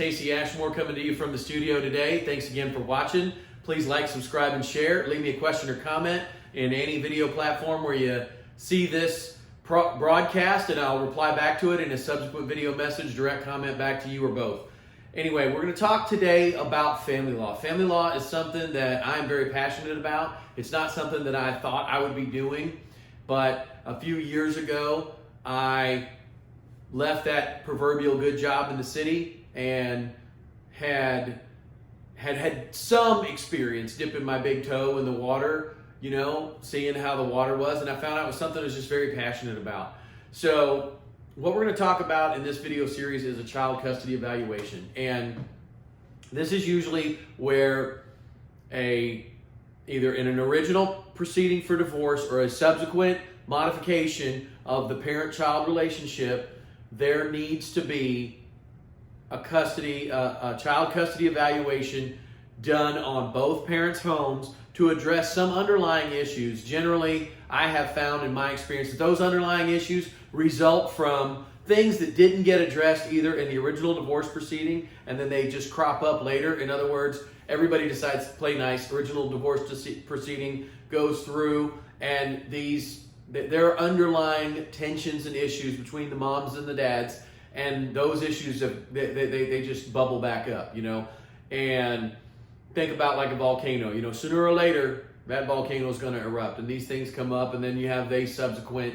Casey Ashmore coming to you from the studio today. Thanks again for watching. Please like, subscribe, and share. Leave me a question or comment in any video platform where you see this broadcast, and I'll reply back to it in a subsequent video message, direct comment back to you or both. Anyway, we're going to talk today about family law. Family law is something that I'm very passionate about. It's not something that I thought I would be doing, but a few years ago, I left that proverbial good job in the city and had some experience dipping my big toe in the water, you know, seeing how the water was, and I found out it was something I was just very passionate about. So what we're going to talk about in this video series is a child custody evaluation, and this is usually where either in an original proceeding for divorce or a subsequent modification of the parent-child relationship, there needs to be a child custody evaluation done on both parents' homes to address some underlying issues. Generally, I have found in my experience that those underlying issues result from things that didn't get addressed either in the original divorce proceeding and then they just crop up later. In other words, everybody decides to play nice, original divorce proceeding goes through, and there are underlying tensions and issues between the moms and the dads, and those issues they just bubble back up, you know. And think about like a volcano, you know, sooner or later that volcano is going to erupt, and these things come up, and then you have a subsequent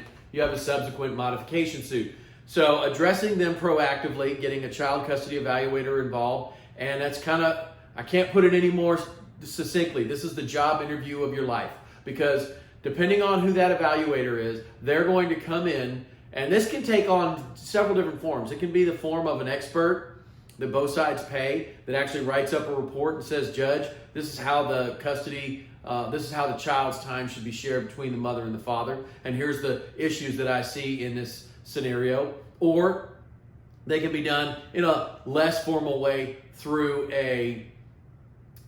modification suit. So addressing them proactively, getting a child custody evaluator involved, and that's kind of, I can't put it any more succinctly, this is the job interview of your life, because depending on who that evaluator is, they're going to come in, and this can take on several different forms. It can be the form of an expert that both sides pay, that actually writes up a report and says, Judge, this is how the child's time should be shared between the mother and the father, and here's the issues that I see in this scenario. Or they can be done in a less formal way through an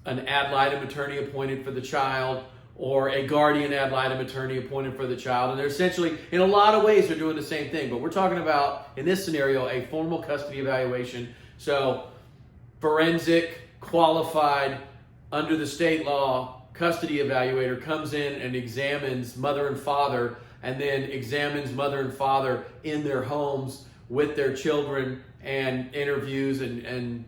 ad litem attorney appointed for the child, or a guardian ad litem attorney appointed for the child. And they're essentially, in a lot of ways, they're doing the same thing. But we're talking about, in this scenario, a formal custody evaluation. So forensic, qualified, under the state law, custody evaluator comes in and examines mother and father, and then examines mother and father in their homes with their children, and interviews and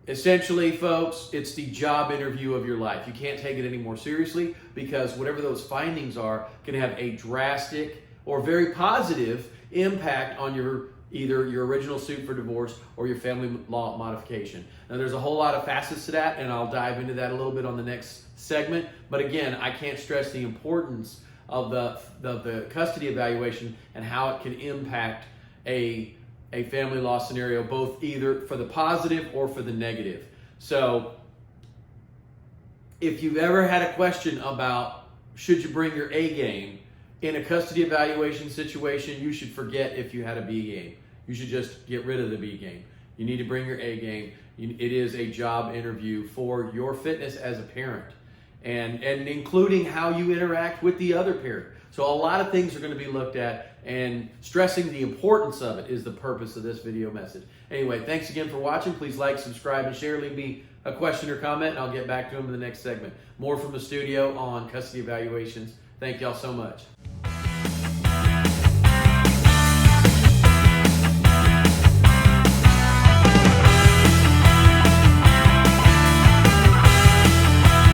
essentially, folks, it's the job interview of your life. You can't take it any more seriously, because whatever those findings are can have a drastic or very positive impact on either your original suit for divorce or your family law modification. Now, there's a whole lot of facets to that, and I'll dive into that a little bit on the next segment. But again, I can't stress the importance of the custody evaluation and how it can impact a family law scenario, both either for the positive or for the negative. So if you've ever had a question about should you bring your A game in a custody evaluation situation, you should forget if you had a B game. You should just get rid of the B game. You need to bring your A game. It is a job interview for your fitness as a parent, and including how you interact with the other parent. So a lot of things are going to be looked at, and stressing the importance of it is the purpose of this video message. Anyway, thanks again for watching. Please like, subscribe, and share. Leave me a question or comment, and I'll get back to them in the next segment. More from the studio on custody evaluations. Thank y'all so much.